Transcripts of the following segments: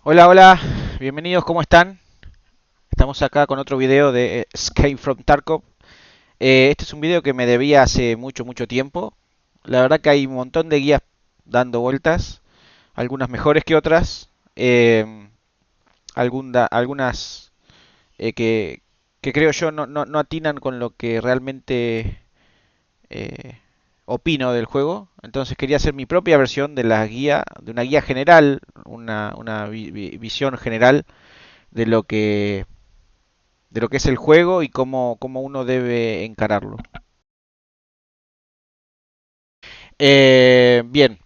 Hola, hola, bienvenidos, ¿cómo están? Estamos acá con otro video de Escape from Tarkov. Este es un video que me debía hace mucho, mucho tiempo. La verdad que hay un montón de guías dando vueltas, algunas mejores que otras, algunas que creo yo no atinan con lo que realmente eh, opino del juego. Entonces quería hacer mi propia versión de la guía, de una guía general, una visión general de lo que es el juego y cómo uno debe encararlo. Bien,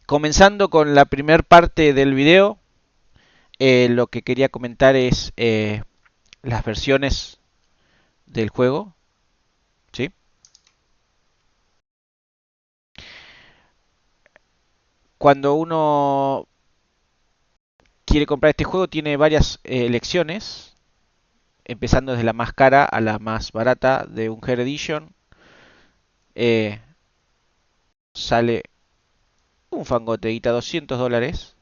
comenzando con la primer parte del video, lo que quería comentar es las versiones del juego, ¿sí? Cuando uno quiere comprar este juego tiene varias elecciones, empezando desde la más cara a la más barata de un Head Edition. Eh, Sale un fangote de guita, $200,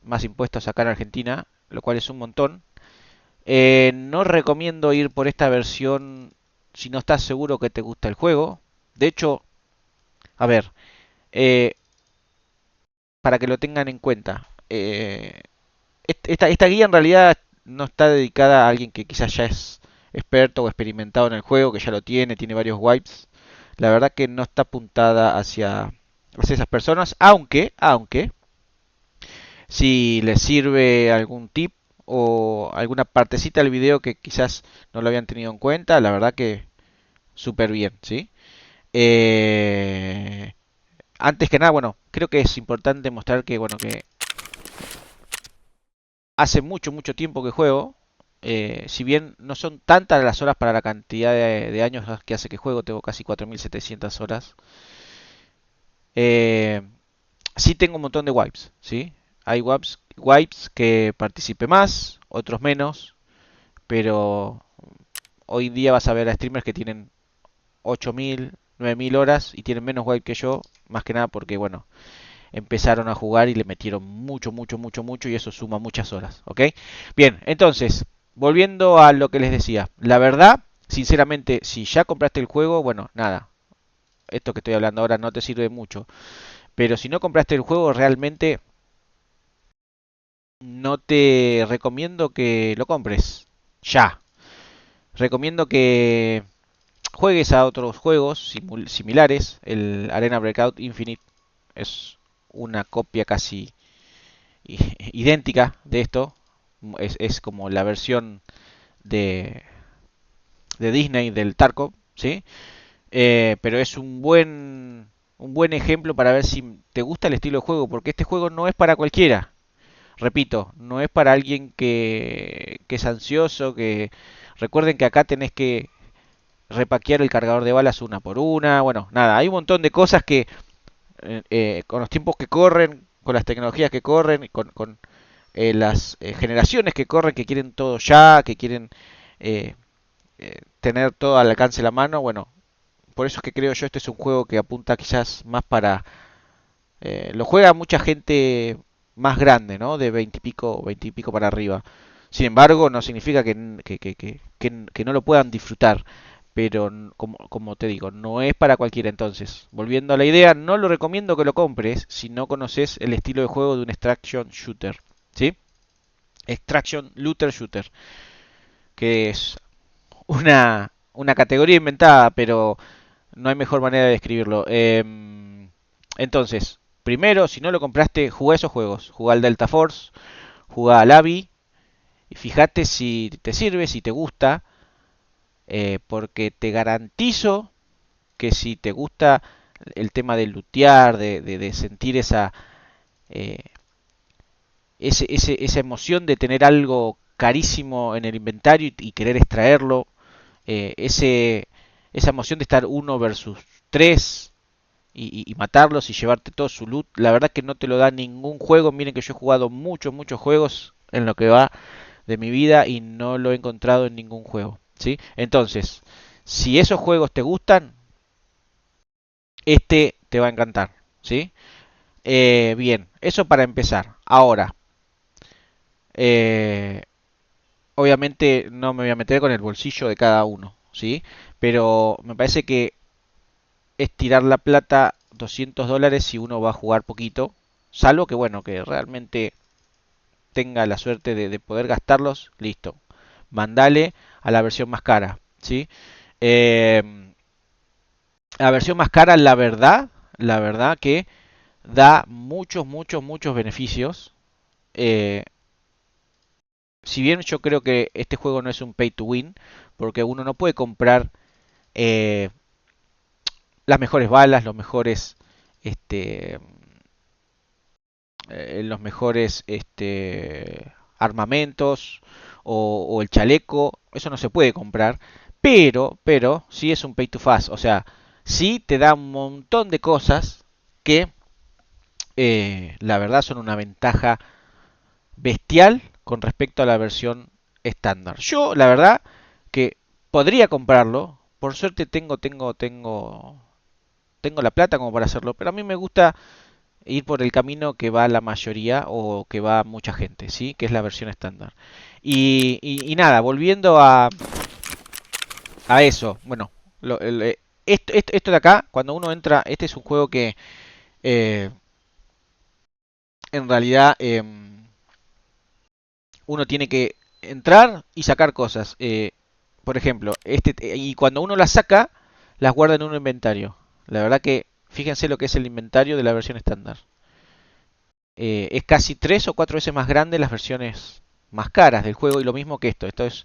más impuestos acá en Argentina, lo cual es un montón. No recomiendo ir por esta versión si no estás seguro que te gusta el juego. De hecho, a ver, eh, para que lo tengan en cuenta, esta guía en realidad no está dedicada a alguien que quizás ya es experto o experimentado en el juego, que ya lo tiene varios wipes. La verdad que no está apuntada hacia esas personas, aunque si les sirve algún tip o alguna partecita del video que quizás no lo habían tenido en cuenta, la verdad que súper bien, ¿sí? Eh, Antes que nada, bueno, creo que es importante mostrar que, bueno, que hace mucho, mucho tiempo que juego. Si bien no son tantas las horas para la cantidad de años que hace que juego, tengo casi 4.700 horas. Eh, sí tengo un montón de wipes, ¿sí? Hay wipes que participé más, otros menos, pero hoy en día vas a ver a streamers que tienen 8.000, 9.000 horas y tienen menos wipe que yo, más que nada porque, bueno, empezaron a jugar y le metieron mucho, mucho, mucho, mucho y eso suma muchas horas, ¿ok? Bien, entonces, volviendo a lo que les decía, la verdad, sinceramente, si ya compraste el juego, bueno, nada, esto que estoy hablando ahora no te sirve mucho, pero si no compraste el juego, realmente no te recomiendo que lo compres ya. Recomiendo que juegues a otros juegos similares. El Arena Breakout Infinite es una copia casi idéntica de esto. Es como la versión de, de Disney del Tarkov, ¿sí? Pero es un buen ejemplo para ver si te gusta el estilo de juego, porque este juego no es para cualquiera. Repito, no es para alguien que es ansioso, que recuerden que acá tenés que repaquear el cargador de balas una por una. Bueno, nada, hay un montón de cosas que con los tiempos que corren, con las tecnologías que corren, con las generaciones que corren, que quieren todo ya, que quieren eh, tener todo al alcance de la mano. Bueno, por eso es que creo yo este es un juego que apunta quizás más para... lo juega mucha gente más grande, ¿no? De 20 y pico para arriba. Sin embargo, no significa que no lo puedan disfrutar. Pero como te digo, no es para cualquiera. Entonces, volviendo a la idea, no lo recomiendo que lo compres si no conoces el estilo de juego de un extraction shooter. ¿Sí? Extraction looter shooter. Que es una categoría inventada, pero no hay mejor manera de describirlo. Entonces, primero, si no lo compraste, jugá esos juegos. Jugá al Delta Force, jugá al Avi y fíjate si te sirve, si te gusta, porque te garantizo que si te gusta el tema de lootear, de sentir eh, esa emoción de tener algo carísimo en el inventario y querer extraerlo, esa emoción de estar uno versus tres y matarlos y llevarte todo su loot, la verdad que no te lo da ningún juego. Miren que yo he jugado muchos, muchos juegos en lo que va de mi vida y no lo he encontrado en ningún juego, ¿sí? Entonces, si esos juegos te gustan, este te va a encantar, ¿sí? Bien, eso para empezar. Ahora, Eh, Obviamente no me voy a meter con el bolsillo de cada uno, ¿sí? Pero me parece que es tirar la plata $200 si uno va a jugar poquito, salvo que bueno, que realmente tenga la suerte de poder gastarlos, listo. Mandale a la versión más cara, ¿sí? Eh, la versión más cara, la verdad que da muchos beneficios. Eh, si bien yo creo que este juego no es un pay to win, porque uno no puede comprar eh, las mejores balas, este, los mejores armamentos o el chaleco, eso no se puede comprar, pero sí es un pay to fast, o sea, sí te da un montón de cosas que la verdad son una ventaja bestial con respecto a la versión estándar. Yo, la verdad, que podría comprarlo. Por suerte tengo la plata como para hacerlo, pero a mí me gusta ir por el camino que va la mayoría o que va mucha gente, ¿sí? Que es la versión estándar. Y nada, volviendo a eso, bueno, esto de acá, cuando uno entra, este es un juego que eh, en realidad uno tiene que entrar y sacar cosas. Por ejemplo, y cuando uno las saca, las guarda en un inventario. La verdad que fíjense lo que es el inventario de la versión estándar. Es casi 3 o 4 veces más grande las versiones más caras del juego y lo mismo que esto. Esto es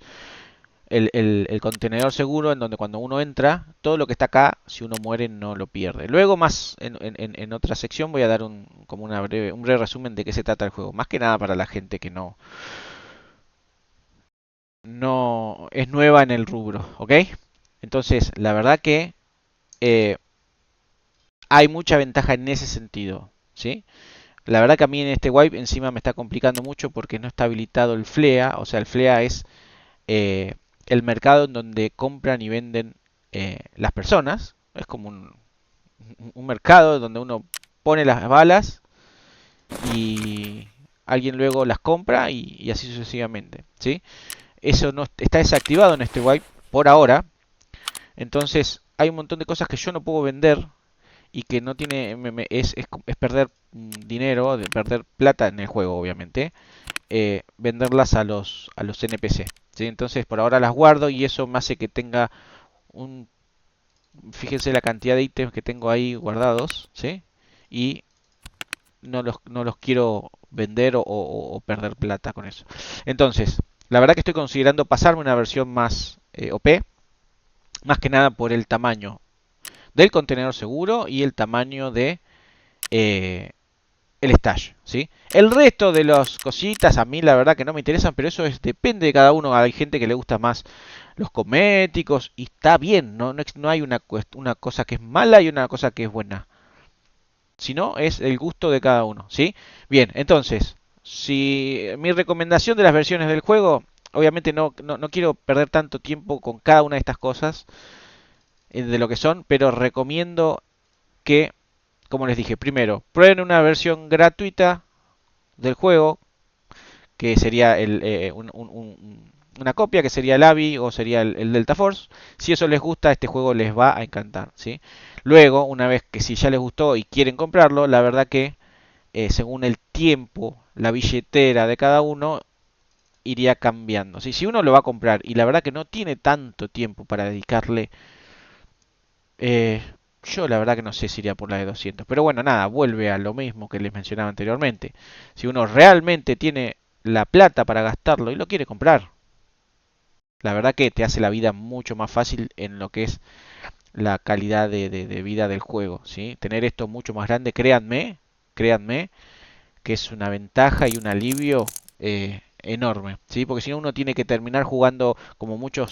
el contenedor seguro en donde cuando uno entra, todo lo que está acá, si uno muere no lo pierde. Luego más en otra sección voy a dar como un breve resumen de qué se trata el juego. Más que nada para la gente que no es nueva en el rubro, ¿ok? Entonces, la verdad que eh, hay mucha ventaja en ese sentido, ¿sí? La verdad que a mí en este wipe encima me está complicando mucho porque no está habilitado el FLEA, o sea, el FLEA es eh, el mercado en donde compran y venden las personas, es como un mercado donde uno pone las balas y alguien luego las compra y así sucesivamente, ¿sí? Eso no está desactivado en este wipe por ahora. Entonces hay un montón de cosas que yo no puedo vender y que no tiene es perder dinero, de perder plata en el juego, obviamente, venderlas a los NPC. ¿Sí? Entonces por ahora las guardo y eso me hace que tenga un... Fíjense la cantidad de ítems que tengo ahí guardados, ¿sí? Y no los quiero vender o perder plata con eso. Entonces, la verdad que estoy considerando pasarme una versión más OP, más que nada por el tamaño del contenedor seguro y el tamaño de eh, el stash, ¿sí? El resto de las cositas a mí la verdad que no me interesan, pero eso depende de cada uno. Hay gente que le gusta más los cosméticos y está bien, no hay una cosa que es mala y una cosa que es buena, sino es el gusto de cada uno, ¿sí? Bien, entonces, si mi recomendación de las versiones del juego, obviamente no quiero perder tanto tiempo con cada una de estas cosas de lo que son, pero recomiendo que, como les dije, primero, prueben una versión gratuita del juego, que sería una copia, que sería el AVI o sería el Delta Force. Si eso les gusta, este juego les va a encantar, ¿sí? Luego, una vez que si ya les gustó y quieren comprarlo, la verdad que según el tiempo, la billetera de cada uno iría cambiando. ¿Sí? Si uno lo va a comprar y la verdad que no tiene tanto tiempo para dedicarle, eh, yo la verdad que no sé si iría por la de 200. Pero bueno, nada, vuelve a lo mismo que les mencionaba anteriormente. Si uno realmente tiene la plata para gastarlo y lo quiere comprar, la verdad que te hace la vida mucho más fácil en lo que es la calidad de vida del juego. ¿Sí? Tener esto mucho más grande, créanme, que es una ventaja y un alivio enorme, ¿sí? Porque si no uno tiene que terminar jugando como mucha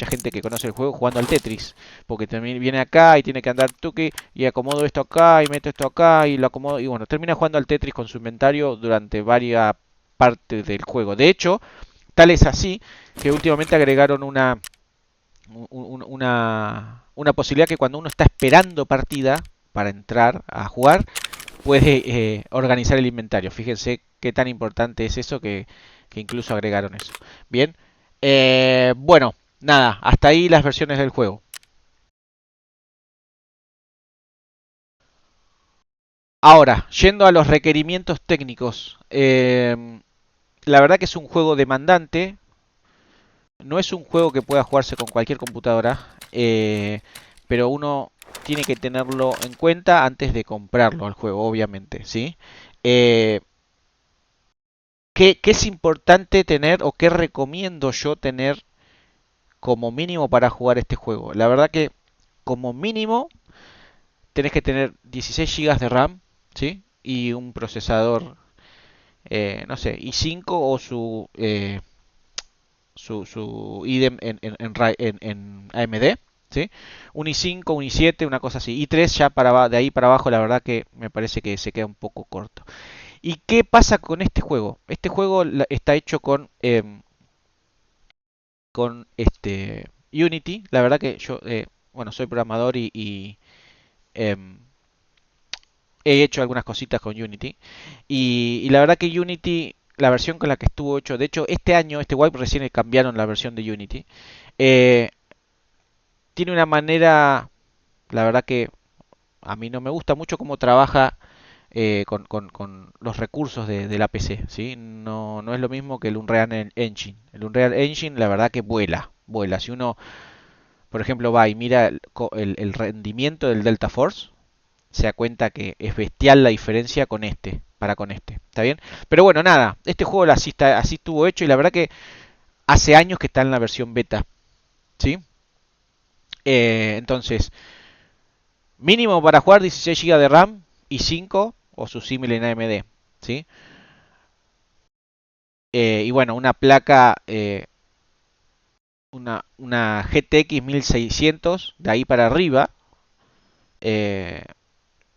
gente que conoce el juego jugando al Tetris, porque también viene acá y tiene que andar tuque y acomodo esto acá y meto esto acá y lo acomodo y bueno, termina jugando al Tetris con su inventario durante varias partes del juego. De hecho, tal es así que últimamente agregaron una posibilidad que cuando uno está esperando partida para entrar a jugar, puede organizar el inventario. Fíjense qué tan importante es eso que incluso agregaron eso. Bien, bueno, nada, hasta ahí las versiones del juego. Ahora, yendo a los requerimientos técnicos, la verdad que es un juego demandante, no es un juego que pueda jugarse con cualquier computadora, pero uno tiene que tenerlo en cuenta antes de comprarlo al juego, obviamente, ¿sí? Eh, ¿qué es importante tener o qué recomiendo yo tener como mínimo para jugar este juego? La verdad que como mínimo tenés que tener 16 gigas de RAM, ¿sí? Y un procesador, no sé, i5 o su IDEM en AMD, ¿sí? Un i5, un i7, una cosa así. i3 ya de ahí para abajo, la verdad que me parece que se queda un poco corto. ¿Y qué pasa con este juego? Este juego está hecho con Unity. La verdad que yo, bueno, soy programador y em, he hecho algunas cositas con Unity. Y la verdad que Unity, la versión con la que estuvo hecho, de hecho este año, este wipe recién cambiaron la versión de Unity. eh, Tiene una manera, la verdad que a mí no me gusta mucho cómo trabaja con los recursos de la PC, ¿sí? No, no es lo mismo que el Unreal Engine. El Unreal Engine, la verdad que vuela, vuela. Si uno, por ejemplo, va y mira el rendimiento del Delta Force, se da cuenta que es bestial la diferencia con este, para con este, ¿está bien? Pero bueno, nada, este juego así estuvo hecho y la verdad que hace años que está en la versión beta, ¿sí? Entonces, mínimo para jugar 16 GB de RAM y 5 o su símil en AMD, ¿sí? Y bueno, una placa, una GTX 1600 de ahí para arriba. Eh,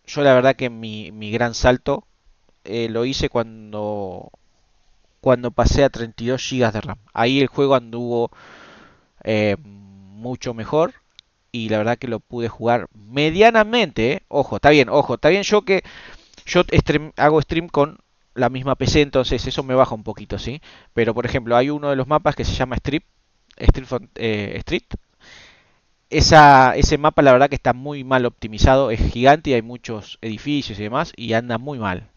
yo la verdad que mi gran salto lo hice cuando pasé a 32 GB de RAM. Ahí el juego anduvo mucho mejor y la verdad que lo pude jugar medianamente. Ojo, está bien yo hago stream con la misma PC, entonces eso me baja un poquito, ¿sí? Pero por ejemplo, hay uno de los mapas que se llama Street. Ese mapa la verdad que está muy mal optimizado, es gigante y hay muchos edificios y demás y anda muy mal.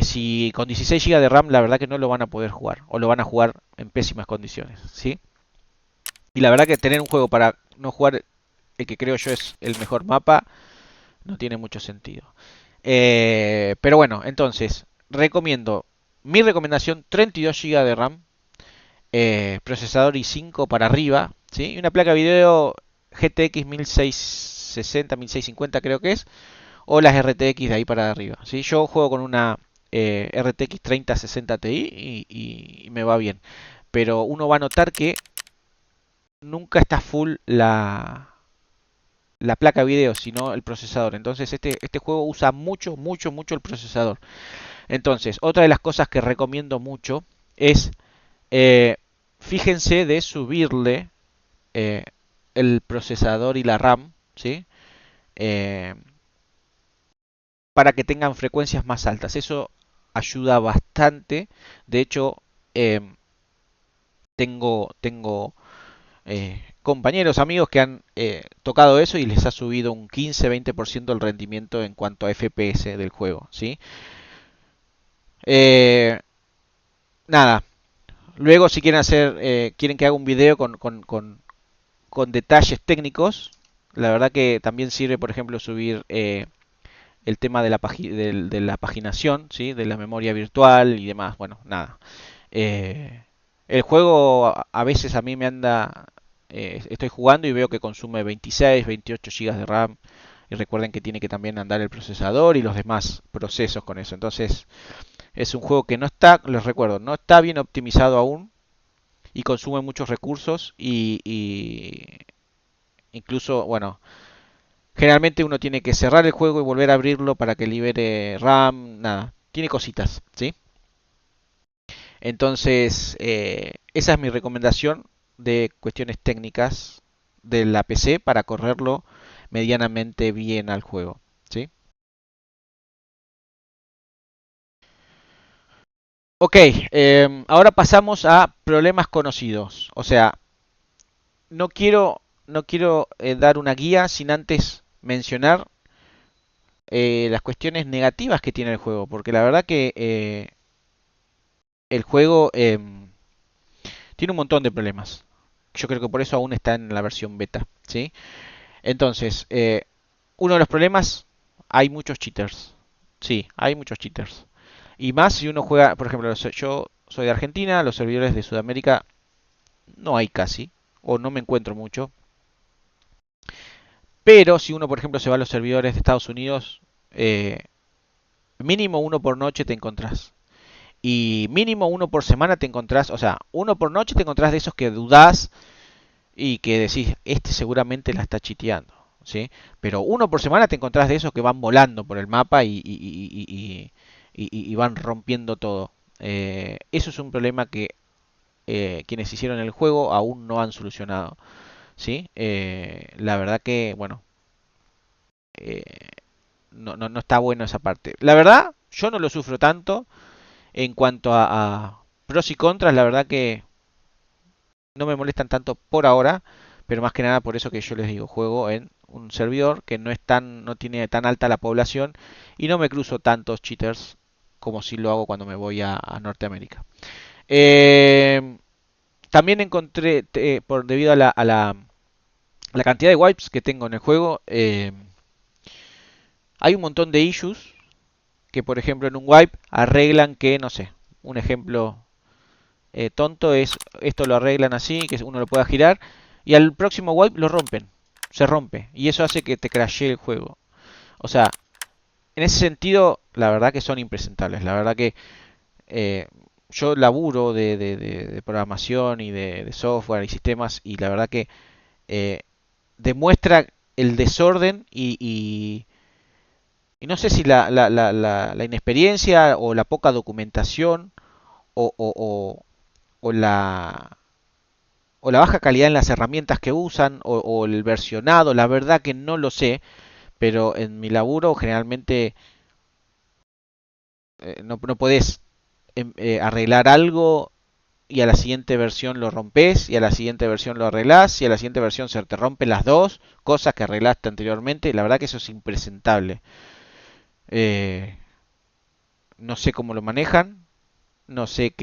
Si con 16 GB de RAM la verdad que no lo van a poder jugar o lo van a jugar en pésimas condiciones, ¿sí? Y la verdad que tener un juego para no jugar el que creo yo es el mejor mapa no tiene mucho sentido. Pero bueno, entonces, mi recomendación, 32 GB de RAM, procesador i5 para arriba, ¿sí? Y una placa de video GTX 1660, 1650 creo que es, o las RTX de ahí para arriba, ¿sí? Yo juego con una RTX 3060 Ti y me va bien. Pero uno va a notar que nunca está full la placa de video, sino el procesador. Entonces este juego usa mucho el procesador. Entonces, otra de las cosas que recomiendo mucho es, eh, fíjense de subirle eh, el procesador y la RAM, ¿sí? Eh, para que tengan frecuencias más altas. Eso ayuda bastante. De hecho, eh, tengo compañeros, amigos que han tocado eso y les ha subido un 15-20% el rendimiento en cuanto a FPS del juego, ¿sí? Eh, Nada, luego si quieren que haga un video con detalles técnicos, la verdad que también sirve, por ejemplo, subir el tema de la paginación, ¿sí? De la memoria virtual y demás. Bueno, nada. Eh, el juego a veces a mí me anda, estoy jugando y veo que consume 26, 28 gigas de RAM. Y recuerden que tiene que también andar el procesador y los demás procesos con eso. Entonces es un juego que no está, les recuerdo, no está bien optimizado aún y consume muchos recursos y incluso, bueno, generalmente uno tiene que cerrar el juego y volver a abrirlo para que libere RAM, nada, tiene cositas, ¿sí? Entonces, esa es mi recomendación de cuestiones técnicas de la PC para correrlo medianamente bien al juego, ¿sí? Ok, ahora pasamos a problemas conocidos. O sea, no quiero dar una guía sin antes mencionar las cuestiones negativas que tiene el juego, porque la verdad que el juego tiene un montón de problemas. Yo creo que por eso aún está en la versión beta, ¿sí? Entonces, uno de los problemas, hay muchos cheaters. Sí, hay muchos cheaters. Y más si uno juega, por ejemplo, yo soy de Argentina, los servidores de Sudamérica no hay casi, o no me encuentro mucho. Pero si uno, por ejemplo, se va a los servidores de Estados Unidos, eh, mínimo uno por noche te encontrás. Y mínimo uno por semana te encontrás, o sea, uno por noche te encontrás de esos que dudás y que decís, este seguramente la está chiteando, ¿sí? Pero uno por semana te encontrás de esos que van volando por el mapa y van rompiendo todo. Eso es un problema que quienes hicieron el juego aún no han solucionado, ¿sí? La verdad que, bueno, eh, no está bueno esa parte. La verdad, yo no lo sufro tanto en cuanto a pros y contras, la verdad que no me molestan tanto por ahora, pero más que nada por eso que yo les digo, juego en un servidor que no tiene tan alta la población y no me cruzo tantos cheaters como si lo hago cuando me voy a Norteamérica. Eh, También encontré, debido a la cantidad de wipes que tengo en el juego, hay un montón de issues que, por ejemplo, en un wipe arreglan que, no sé, un ejemplo tonto es, esto lo arreglan así, que uno lo pueda girar, y al próximo wipe lo rompen, se rompe, y eso hace que te crashee el juego. O sea, en ese sentido, la verdad que son impresentables, la verdad que eh, yo laburo de programación y de software y sistemas, y la verdad que eh, demuestra el desorden y no sé si la inexperiencia o la poca documentación o la baja calidad en las herramientas que usan o el versionado, la verdad que no lo sé, pero en mi laburo generalmente no podés arreglar algo y a la siguiente versión lo rompes y a la siguiente versión lo arreglás y a la siguiente versión se te rompen las dos cosas que arreglaste anteriormente, la verdad que eso es impresentable. Eh, no sé cómo lo manejan, no sé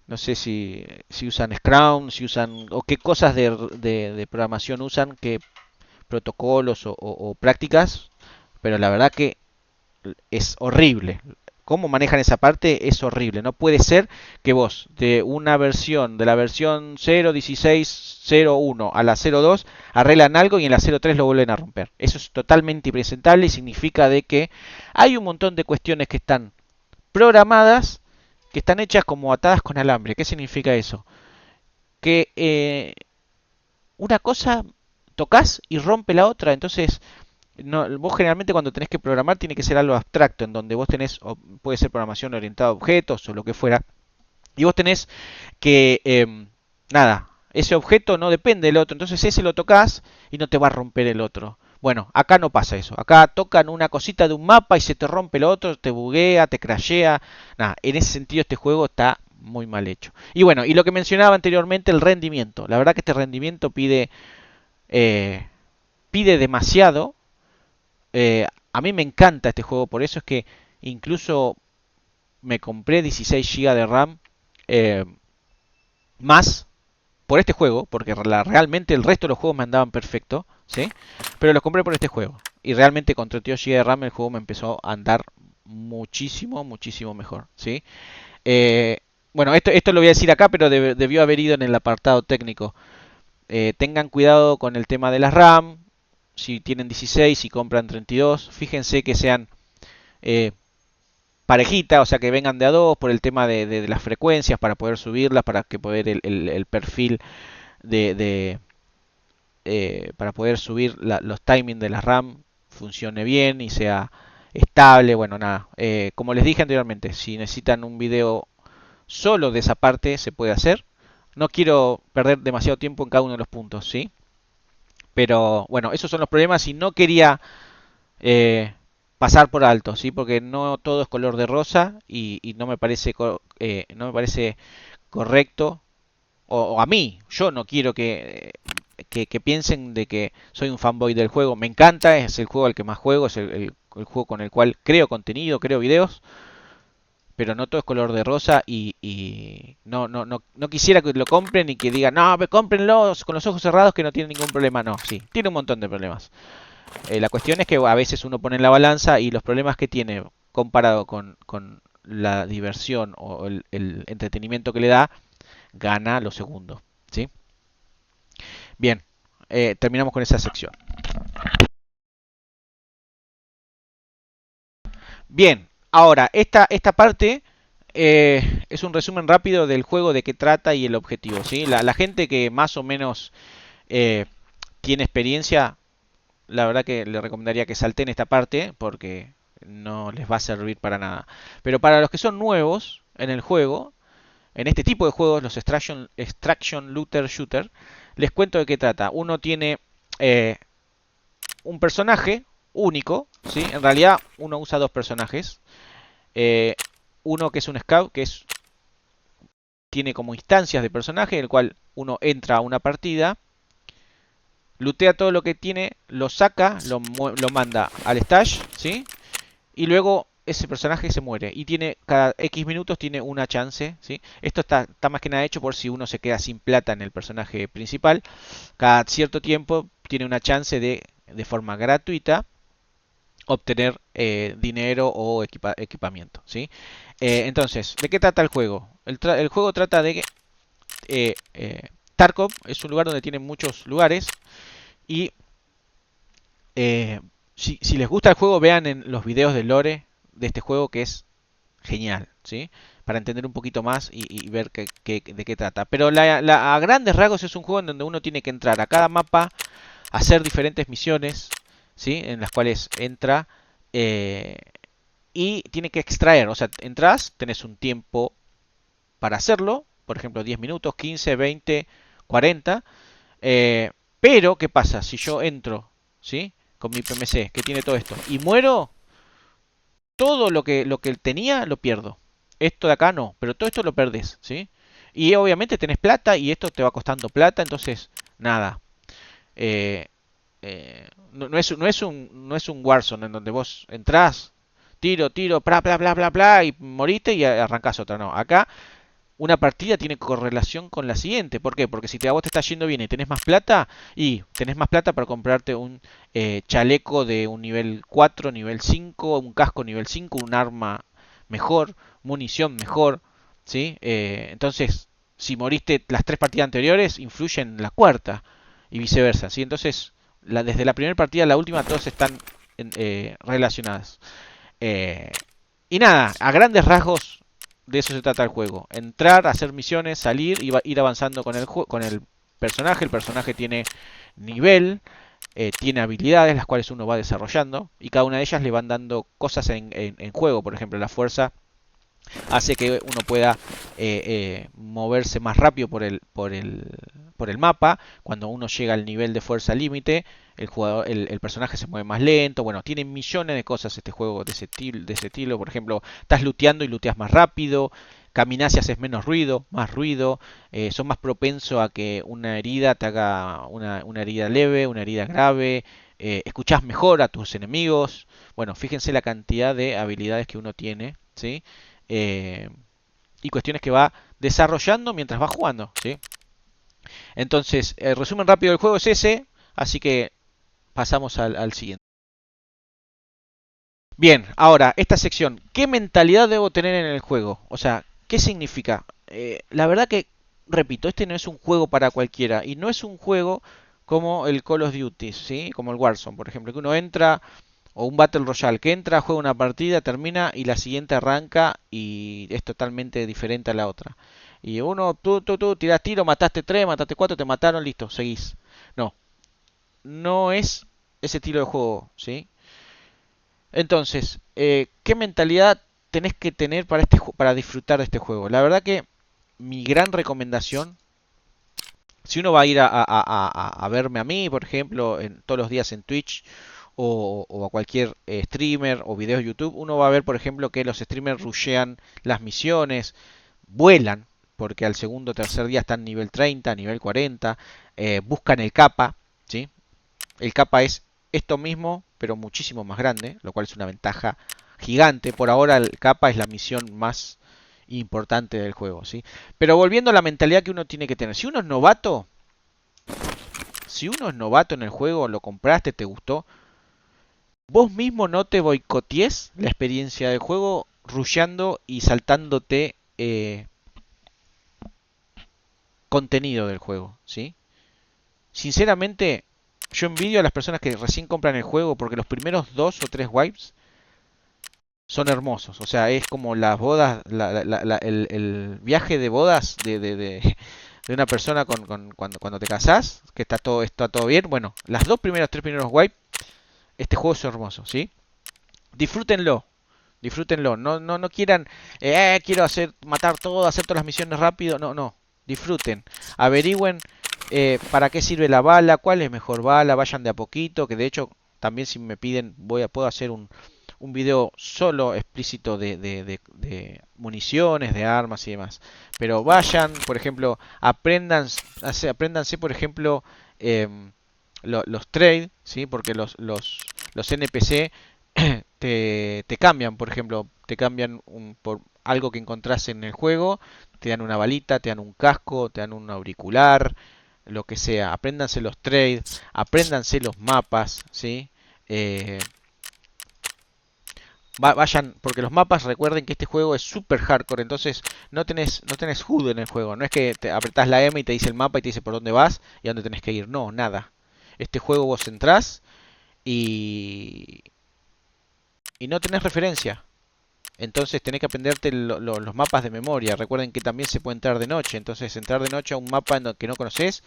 no sé si usan Scrum, si usan o qué cosas de programación usan, qué protocolos o prácticas, pero la verdad que es horrible. Cómo manejan esa parte es horrible. No puede ser que vos de la versión 0.16.01 a la 0.2 arreglan algo y en la 0.3 lo vuelven a romper. Eso es totalmente impresentable y significa de que hay un montón de cuestiones que están programadas, que están hechas como atadas con alambre. ¿Qué significa eso? Que una cosa tocas y rompe la otra, entonces no, vos generalmente cuando tenés que programar tiene que ser algo abstracto, en donde vos tenés, o puede ser programación orientada a objetos o lo que fuera, y vos tenés que, nada, ese objeto no depende del otro, entonces ese lo tocas y no te va a romper el otro. Bueno, acá no pasa eso, acá tocan una cosita de un mapa y se te rompe el otro, te buguea, te crashea, nada, en ese sentido este juego está muy mal hecho. Y bueno, y lo que mencionaba anteriormente, el rendimiento, la verdad que este rendimiento eh, pide demasiado. A mí me encanta este juego, por eso es que incluso me compré 16 GB de RAM eh, más por este juego, porque realmente el resto de los juegos me andaban perfecto, ¿sí? Pero los compré por este juego. Y realmente con 32 GB de RAM el juego me empezó a andar muchísimo, muchísimo mejor, ¿sí? Eh, bueno, esto lo voy a decir acá, pero debió haber ido en el apartado técnico. Tengan cuidado con el tema de las RAM. Si tienen 16 y compran 32, fíjense que sean eh, parejita, o sea que vengan de a dos por el tema de las frecuencias para poder subirlas, para que poder el perfil de para poder subir los timings de la RAM funcione bien y sea estable. Bueno, nada, como les dije anteriormente, si necesitan un video solo de esa parte se puede hacer. No quiero perder demasiado tiempo en cada uno de los puntos, ¿sí? Pero bueno, esos son los problemas y no quería eh, pasar por alto, ¿sí? Porque no todo es color de rosa y no me parece, no me parece correcto. O a mí, yo no quiero que piensen de que soy un fanboy del juego. Me encanta, es el juego al que más juego, es el juego con el cual creo contenido, creo videos, pero no todo es color de rosa y no quisiera que lo compren y que digan, no, cómprenlo con los ojos cerrados que no tiene ningún problema. No, sí, tiene un montón de problemas. La cuestión es que a veces uno pone en la balanza y los problemas que tiene comparado con la diversión o el entretenimiento que le da, gana lo segundo. ¿Sí? Bien, terminamos con esa sección. Bien, ahora, esta parte es un resumen rápido del juego, de qué trata y el objetivo. ¿Sí? La gente que más o menos eh, tiene experiencia, la verdad que le recomendaría que salten esta parte porque no les va a servir para nada. Pero para los que son nuevos en el juego, en este tipo de juegos, los Extraction Looter Shooter, les cuento de qué trata. Uno tiene eh, un personaje único, ¿sí? En realidad uno usa dos personajes. Eh, Uno que es un scout, tiene como instancias de personaje, en el cual uno entra a una partida, lootea todo lo que tiene, lo saca, lo manda al stash, ¿sí? Y luego ese personaje se muere y tiene cada X minutos tiene una chance, ¿sí? Esto está más que nada hecho por si uno se queda sin plata en el personaje principal. Cada cierto tiempo tiene una chance de forma gratuita obtener dinero o equipamiento, ¿sí? Entonces, ¿de qué trata el juego? El juego trata de que Tarkov es un lugar donde tienen muchos lugares y si les gusta el juego, vean en los videos de lore de este juego que es genial, ¿sí? Para entender un poquito más y ver de qué trata. Pero a grandes rasgos es un juego en donde uno tiene que entrar a cada mapa, hacer diferentes misiones, ¿sí? En las cuales entra eh, y tiene que extraer. O sea, entras, tenés un tiempo para hacerlo, por ejemplo, 10 minutos, 15, 20, 40. Pero, ¿qué pasa? Si yo entro, ¿sí? Con mi PMC, que tiene todo esto, y muero, todo lo que tenía lo pierdo. Esto de acá no, pero todo esto lo perdés, ¿sí? Y obviamente tenés plata y esto te va costando plata, entonces, nada. Eh, no es un Warzone en donde vos entrás, tiro, bla, bla, bla, bla, bla, y moriste y arrancás otra. No, acá una partida tiene correlación con la siguiente. ¿Por qué? Porque si a vos te está yendo bien y tenés más plata, y tenés más plata para comprarte un chaleco de un nivel 4, nivel 5, un casco nivel 5, un arma mejor, munición mejor, ¿sí? Entonces, si moriste las tres partidas anteriores, influye en la cuarta y viceversa, ¿sí? Entonces, desde la primera partida a la última, todas están relacionadas. Eh, y nada, a grandes rasgos de eso se trata el juego. Entrar, hacer misiones, salir y ir avanzando con el personaje. El personaje tiene nivel, tiene habilidades las cuales uno va desarrollando y cada una de ellas le van dando cosas en juego. Por ejemplo, la fuerza hace que uno pueda moverse más rápido por el mapa. Cuando uno llega al nivel de fuerza límite, el personaje se mueve más lento. Bueno, tiene millones de cosas este juego de ese estilo. Por ejemplo, estás looteando y looteas más rápido. Caminás y haces menos ruido, más ruido. Son más propenso a que una herida te haga una herida leve, una herida grave. Escuchás mejor a tus enemigos. Bueno, fíjense la cantidad de habilidades que uno tiene, ¿sí? eh, y cuestiones que va desarrollando mientras va jugando, ¿sí? Entonces, el resumen rápido del juego es ese, así que pasamos al siguiente. Bien, ahora, esta sección, ¿qué mentalidad debo tener en el juego? O sea, ¿qué significa? La verdad que, repito, este no es un juego para cualquiera, y no es un juego como el Call of Duty, ¿sí? Como el Warzone, por ejemplo, que uno entra, o un Battle Royale, que entra, juega una partida, termina y la siguiente arranca y es totalmente diferente a la otra. Y uno, tú, tirás tiro, mataste tres, mataste cuatro, te mataron, listo, seguís. No, no es ese estilo de juego, ¿sí? Entonces, ¿qué mentalidad tenés que tener para disfrutar de este juego? La verdad que mi gran recomendación, si uno va a ir a verme a mí, por ejemplo, todos los días en Twitch, o a cualquier streamer o videos de YouTube, uno va a ver, por ejemplo, que los streamers rushean las misiones, vuelan, porque al segundo o tercer día están nivel 30, nivel 40, buscan el capa, ¿sí? El capa es esto mismo, pero muchísimo más grande, lo cual es una ventaja gigante. Por ahora el capa es la misión más importante del juego, ¿sí? Pero volviendo a la mentalidad que uno tiene que tener. Si uno es novato en el juego, lo compraste, te gustó, vos mismo no te boicotees la experiencia del juego rusheando y saltándote contenido del juego, ¿sí? Sinceramente, yo envidio a las personas que recién compran el juego porque los primeros 2 o 3 wipes son hermosos. O sea, es como las bodas, el viaje de bodas de una persona cuando te casás, que está todo bien. Bueno, las dos primeras, 3 primeros wipes, este juego es hermoso, ¿sí? Disfrútenlo. Disfrútenlo. No quieran, quiero matar todo, hacer todas las misiones rápido. No. Disfruten. Averigüen para qué sirve la bala, cuál es mejor bala. Vayan de a poquito. Que de hecho, también si me piden, puedo hacer un video solo explícito de municiones, de armas y demás. Pero vayan, por ejemplo, apréndanse, por ejemplo, los trade, ¿sí? Porque los NPC te cambian, por ejemplo, te cambian por algo que encontrás en el juego, te dan una balita, te dan un casco, te dan un auricular, lo que sea. Apréndanse los trades, apréndanse los mapas, ¿sí? Eh, vayan, porque los mapas, recuerden que este juego es super hardcore, entonces no tenés HUD en el juego, no es que te apretás la M y te dice el mapa y te dice por dónde vas y a dónde tenés que ir, no, nada. Este juego vos entrás y, y no tenés referencia. Entonces tenés que aprenderte los mapas de memoria. Recuerden que también se puede entrar de noche. Entonces entrar de noche a un mapa que no conoces,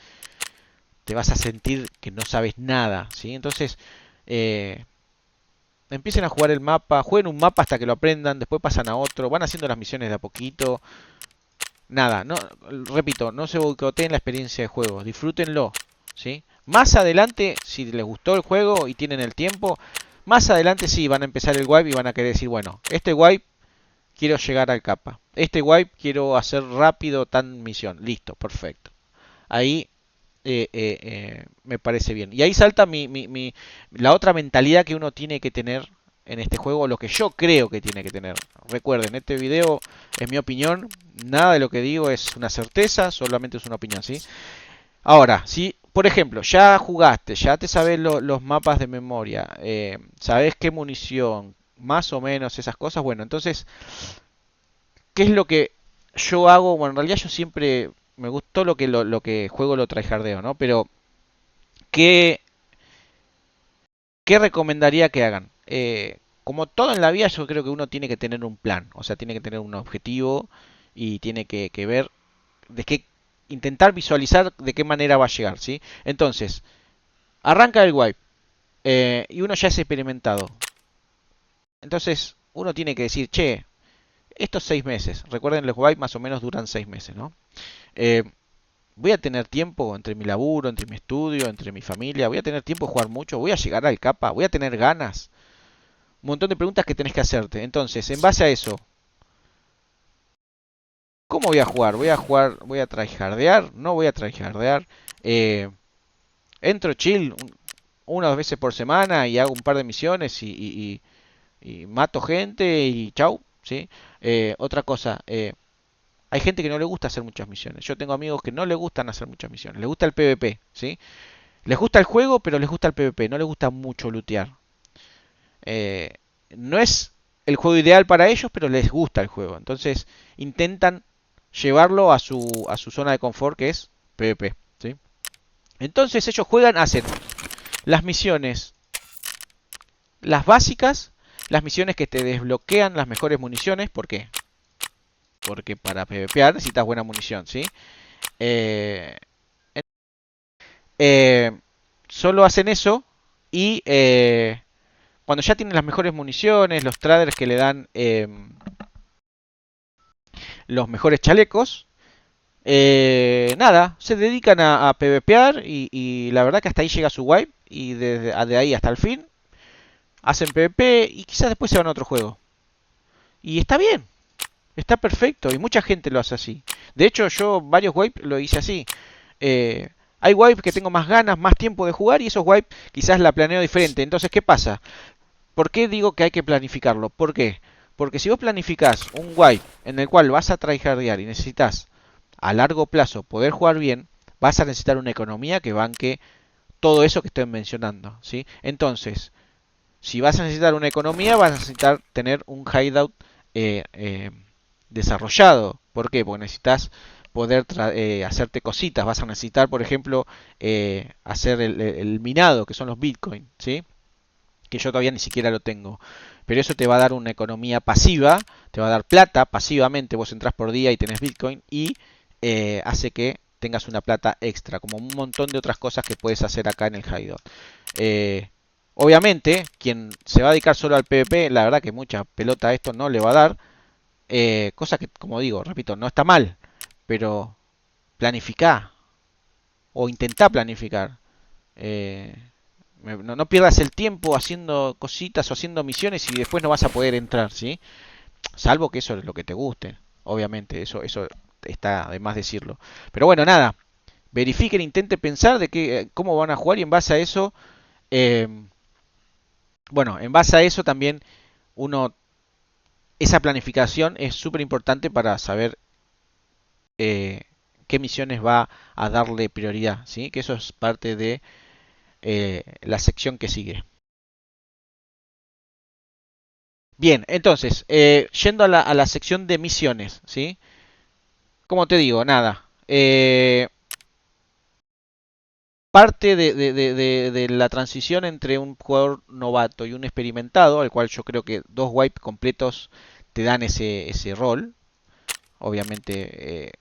te vas a sentir que no sabes nada, ¿sí? Entonces eh, empiecen a jugar el mapa, jueguen un mapa hasta que lo aprendan, después pasan a otro, van haciendo las misiones de a poquito. Nada, no, repito, no se boicoteen la experiencia de juego, disfrútenlo, ¿sí? Más adelante, si les gustó el juego y tienen el tiempo, más adelante sí van a empezar el wipe y van a querer decir, bueno, este wipe quiero llegar al capa. Este wipe quiero hacer rápido tan misión. Listo, perfecto. Ahí me parece bien. Y ahí salta la otra mentalidad que uno tiene que tener en este juego, lo que yo creo que tiene que tener. Recuerden, este video es mi opinión, nada de lo que digo es una certeza, solamente es una opinión, ¿sí? Ahora, si por ejemplo ya jugaste, ya te sabes los mapas de memoria, sabes qué munición, más o menos esas cosas, bueno, entonces ¿qué es lo que yo hago? Bueno, en realidad yo siempre me gustó lo que juego lo tryhardeo, ¿no? Pero ¿qué, qué recomendaría que hagan? Como todo en la vida, yo creo que uno tiene que tener un plan, o sea, tiene que tener un objetivo y tiene que ver de qué intentar visualizar de qué manera va a llegar, ¿sí? Entonces, arranca el wipe y uno ya es experimentado. Entonces, uno tiene que decir, che, estos 6 meses, recuerden los wipe más o menos duran 6 meses, ¿no? Eh, voy a tener tiempo entre mi laburo, entre mi estudio, entre mi familia, voy a tener tiempo de jugar mucho, voy a llegar al capa, voy a tener ganas. Un montón de preguntas que tenés que hacerte. Entonces, en base a eso, ¿cómo voy a jugar? Voy a tryhardear? ¿No voy a tryhardear? Eh, entro chill una o dos veces por semana y hago un par de misiones y mato gente y chau, ¿sí? Otra cosa, hay gente que no le gusta hacer muchas misiones. Yo tengo amigos que no le gustan hacer muchas misiones. Les gusta el PvP, ¿sí? Les gusta el juego, pero les gusta el PvP. No les gusta mucho lootear. Eh, no es el juego ideal para ellos, pero les gusta el juego. Entonces intentan llevarlo a su zona de confort, que es PvP, ¿sí? Entonces ellos juegan, hacen las misiones, las básicas, las misiones que te desbloquean las mejores municiones. ¿Por qué? Porque para PvPar necesitas buena munición, ¿sí? Eh, eh, solo hacen eso y cuando ya tienen las mejores municiones, los traders que le dan los mejores chalecos, nada, se dedican a PvPar y la verdad que hasta ahí llega su wipe y de ahí hasta el fin. hacen PvP y quizás después se van a otro juego. Y está bien, está perfecto y mucha gente lo hace así. De hecho, yo varios wipes lo hice así. Eh, Hay wipes que tengo más ganas, más tiempo de jugar y esos wipes quizás la planeo diferente. Entonces, ¿qué pasa? ¿Por qué digo que hay que planificarlo? ¿Por qué? Porque si vos planificás un wipe en el cual vas a tryhardear y necesitas a largo plazo poder jugar bien, vas a necesitar una economía que banque todo eso que estoy mencionando, ¿sí? Entonces, si vas a necesitar una economía, vas a necesitar tener un hideout eh, eh, desarrollado. ¿Por qué? Porque necesitas poder hacerte cositas. Vas a necesitar, por ejemplo, hacer el minado, que son los bitcoins, ¿sí? Que yo todavía ni siquiera lo tengo. Pero eso te va a dar una economía pasiva, te va a dar plata pasivamente. Vos entras por día y tenés bitcoin y hace que tengas una plata extra, como un montón de otras cosas que puedes hacer acá en el hideout. Eh, Obviamente, quien se va a dedicar solo al PvP, la verdad que mucha pelota a esto no le va a dar. Cosa que, como digo, repito, no está mal. Pero planificá o intentá planificar. Eh, no pierdas el tiempo haciendo cositas o haciendo misiones y después no vas a poder entrar, ¿sí? Salvo que eso es lo que te guste. Obviamente, eso está de más decirlo. Pero bueno, nada. Verifiquen, intenten pensar de cómo van a jugar y en base a eso, eh, bueno, en base a eso también uno, esa planificación es súper importante para saber eh, qué misiones va a darle prioridad, ¿sí? Que eso es parte de la sección que sigue. Bien, entonces, yendo a la sección de misiones, ¿sí? Como te digo, nada. Parte de la transición entre un jugador novato y un experimentado, al cual yo creo que dos wipes completos te dan ese rol. Obviamente,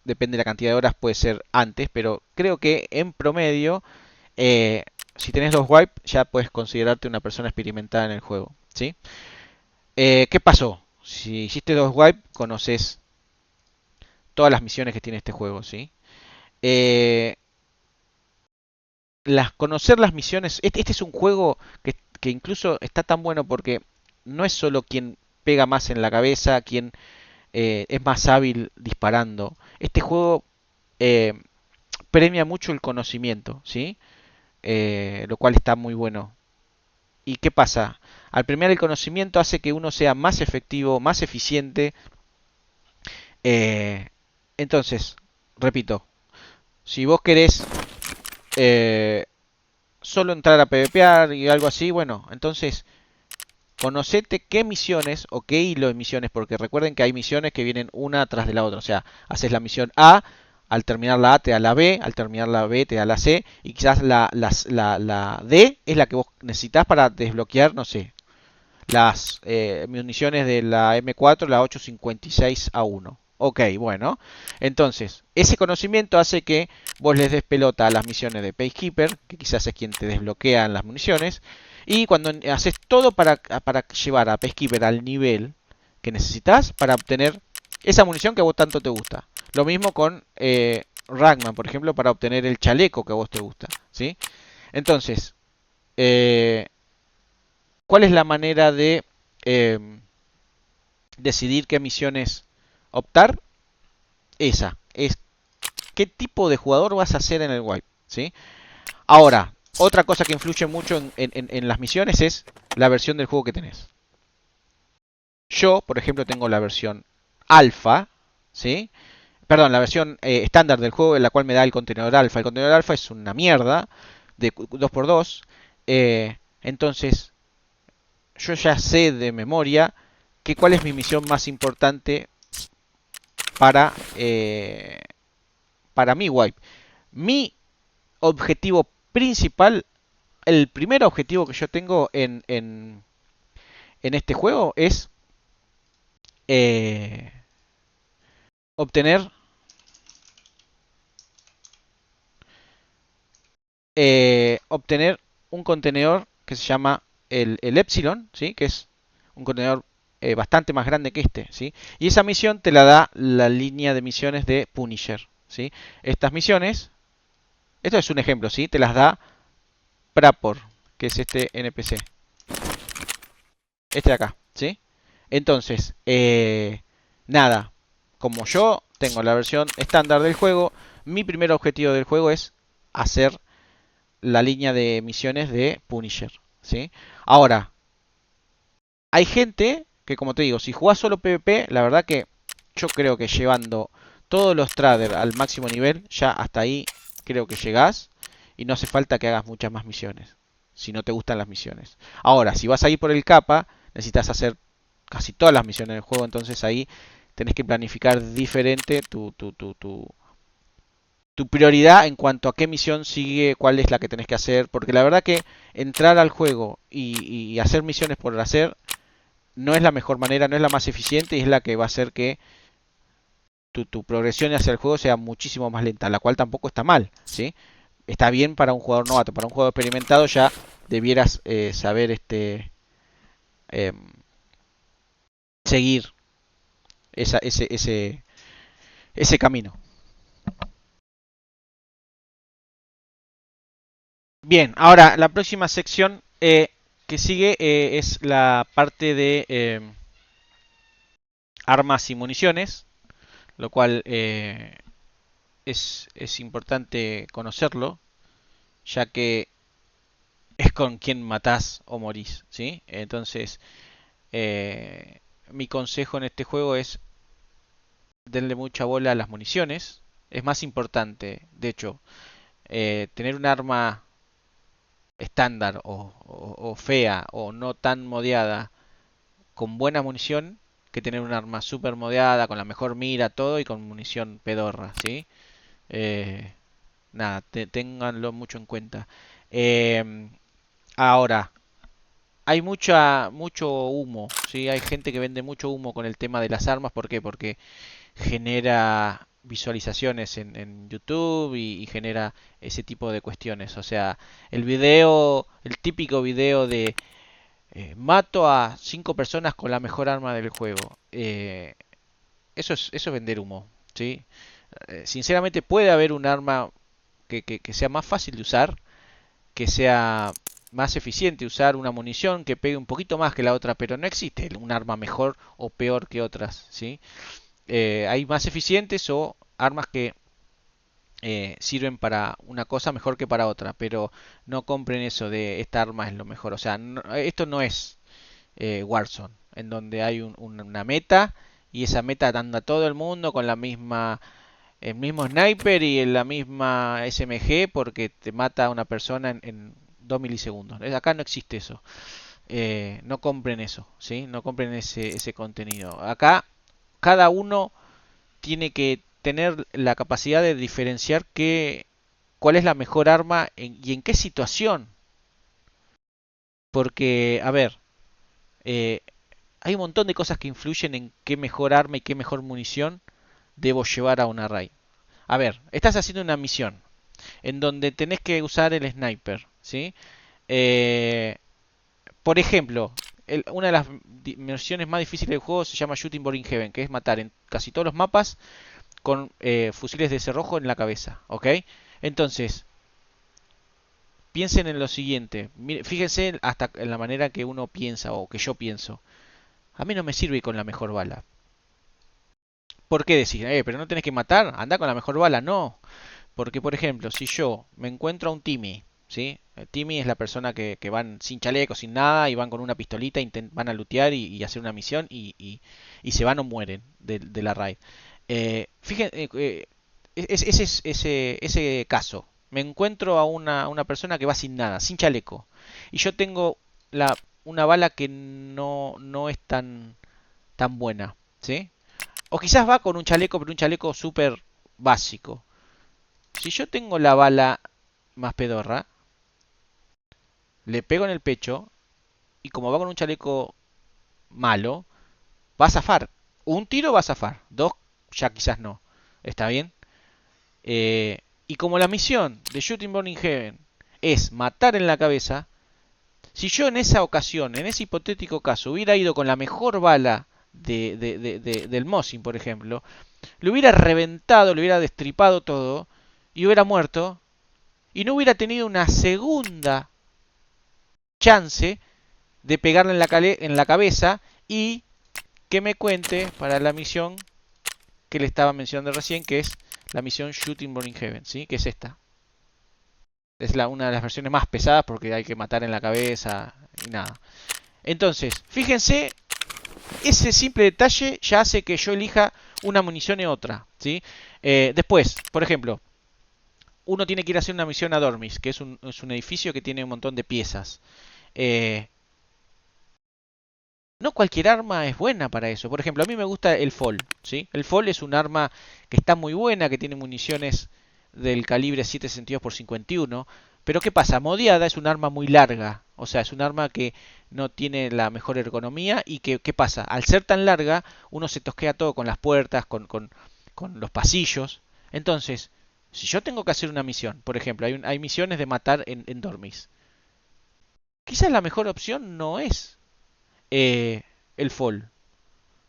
depende de la cantidad de horas, puede ser antes, pero creo que en promedio, si tenés dos wipes, ya puedes considerarte una persona experimentada en el juego, ¿sí? ¿Qué pasó? Si hiciste dos wipes, conoces todas las misiones que tiene este juego, ¿sí? Eh, Conocer las misiones. Este es un juego que incluso está tan bueno porque no es solo quien pega más en la cabeza, quien es más hábil disparando. Este juego eh, premia mucho el conocimiento, ¿sí? Lo cual está muy bueno. ¿Y qué pasa? Al premiar el conocimiento hace que uno sea más efectivo, más eficiente. Eh, entonces, repito, si vos querés eh, solo entrar a PvPear y algo así, bueno, entonces conocete qué misiones o qué hilo de misiones, porque recuerden que hay misiones que vienen una tras de la otra. O sea, haces la misión A, al terminar la A te da la B, al terminar la B te da la C, y quizás la D es la que vos necesitas para desbloquear, no sé, las municiones de la M4, la 856A1. Ok, bueno. Entonces, ese conocimiento hace que vos les des pelota a las misiones de Peacekeeper, que quizás es quien te desbloquea las municiones. Y cuando haces todo para llevar a Peacekeeper al nivel que necesitas para obtener esa munición que a vos tanto te gusta. Lo mismo con Ragman, por ejemplo, para obtener el chaleco que a vos te gusta. ¿Sí? Entonces, eh, ¿cuál es la manera de eh, decidir qué misiones optar? Esa, es qué tipo de jugador vas a ser en el wipe, ¿sí? Ahora, otra cosa que influye mucho en las misiones es la versión del juego que tenés. Yo, por ejemplo, tengo la versión alfa, ¿sí? Perdón, la versión estándar del juego en la cual me da el contenedor alfa. El contenedor alfa es una mierda de 2x2. Entonces, yo ya sé de memoria que cuál es mi misión más importante para, para mi wipe. Mi objetivo principal, el primer objetivo que yo tengo en este juego es eh, obtener obtener un contenedor que se llama el Epsilon, ¿sí? Que es un contenedor bastante más grande que este, ¿sí? Y esa misión te la da la línea de misiones de Punisher, ¿sí? Estas misiones, esto es un ejemplo, ¿sí? Te las da Prapor, que es este NPC. Este de acá, ¿sí? Entonces, nada, como yo tengo la versión estándar del juego, mi primer objetivo del juego es hacer la línea de misiones de Punisher, ¿sí? Ahora, hay gente que, como te digo, si jugás solo PvP, la verdad que yo creo que llevando todos los traders al máximo nivel, ya hasta ahí creo que llegás y no hace falta que hagas muchas más misiones, si no te gustan las misiones. Ahora, si vas a ir por el capa, necesitas hacer casi todas las misiones del juego, entonces ahí tenés que planificar diferente tu prioridad en cuanto a qué misión sigue, cuál es la que tenés que hacer, porque la verdad que entrar al juego y hacer misiones por hacer no es la mejor manera, no es la más eficiente y es la que va a hacer que tu progresión hacia el juego sea muchísimo más lenta, la cual tampoco está mal, ¿sí? Está bien para un jugador novato, para un jugador experimentado ya debieras saber eh, seguir ese camino. Bien, ahora la próxima sección que sigue es la parte de armas y municiones, lo cual es importante conocerlo, ya que es con quien matás o morís, ¿sí? Entonces, mi consejo en este juego es denle mucha bola a las municiones. Es más importante, de hecho, tener un arma estándar o fea o no tan modeada con buena munición que tener un arma super modeada con la mejor mira, todo y con munición pedorra, ¿sí? Eh, nada, ténganlo mucho en cuenta. Eh, ahora, hay mucho humo, ¿sí? Hay gente que vende mucho humo con el tema de las armas. ¿Por qué? Porque genera visualizaciones en YouTube y genera ese tipo de cuestiones. O sea, el típico video de mato a 5 personas con la mejor arma del juego. Eso es vender humo, ¿sí? Sinceramente puede haber un arma que sea más fácil de usar, que sea más eficiente usar una munición que pegue un poquito más que la otra, pero no existe un arma mejor o peor que otras, ¿sí? Hay más eficientes o armas que sirven para una cosa mejor que para otra, pero no compren eso de esta arma es lo mejor. O sea, esto no es Warzone, en donde hay una meta y esa meta anda todo el mundo con el mismo sniper y en la misma SMG porque te mata a una persona en 2 milisegundos. Acá no existe eso. No compren eso, ¿sí? No compren ese contenido. Acá cada uno tiene que tener la capacidad de diferenciar cuál es la mejor arma y en qué situación. Porque, a ver, eh, hay un montón de cosas que influyen en qué mejor arma y qué mejor munición debo llevar a una raid. A ver, estás haciendo una misión en donde tenés que usar el sniper, ¿sí? Eh, por ejemplo, una de las misiones más difíciles del juego se llama Shooting Board in Heaven, que es matar en casi todos los mapas con fusiles de cerrojo en la cabeza, ¿ok? Entonces, piensen en lo siguiente, fíjense hasta en la manera que uno piensa o que yo pienso. A mí no me sirve con la mejor bala. ¿Por qué decir, pero no tenés que matar? Anda con la mejor bala. No, porque por ejemplo, si yo me encuentro a un Timmy, ¿sí? El Timmy es la persona que van sin chaleco, sin nada, y van con una pistolita, van a lootear y hacer una misión y se van o mueren de la raid. Fíjense, ese caso. Me encuentro a una persona que va sin nada, sin chaleco. Y yo tengo una bala que no es tan buena, ¿sí? O quizás va con un chaleco, pero un chaleco súper básico. Si yo tengo la bala más pedorra, le pego en el pecho y como va con un chaleco malo, va a zafar. Un tiro va a zafar, dos ya quizás no. ¿Está bien? Y como la misión de Shooting Burning Heaven es matar en la cabeza, si yo en esa ocasión, en ese hipotético caso, hubiera ido con la mejor bala del Mosin, por ejemplo, le hubiera reventado, le hubiera destripado todo y hubiera muerto y no hubiera tenido una segunda chance de pegarle en la cabeza y que me cuente para la misión que le estaba mencionando recién, que es la misión Shooting Burning Heaven, ¿sí? Que es esta. Es una de las versiones más pesadas porque hay que matar en la cabeza y nada. Entonces, fíjense, ese simple detalle ya hace que yo elija una munición y otra, ¿sí? Después, por ejemplo, uno tiene que ir a hacer una misión a Dormis, que es un edificio que tiene un montón de piezas. Eh, no cualquier arma es buena para eso. Por ejemplo, a mí me gusta el FOL, ¿sí? El FOL es un arma que está muy buena, que tiene municiones del calibre 7,62 por 51. Pero ¿qué pasa? Modiada es un arma muy larga. O sea, es un arma que no tiene la mejor ergonomía y que, ¿qué pasa? Al ser tan larga, uno se tosquea todo con las puertas, con los pasillos. Entonces, si yo tengo que hacer una misión, por ejemplo, hay misiones de matar en Dormis. Quizás la mejor opción no es eh, el fall,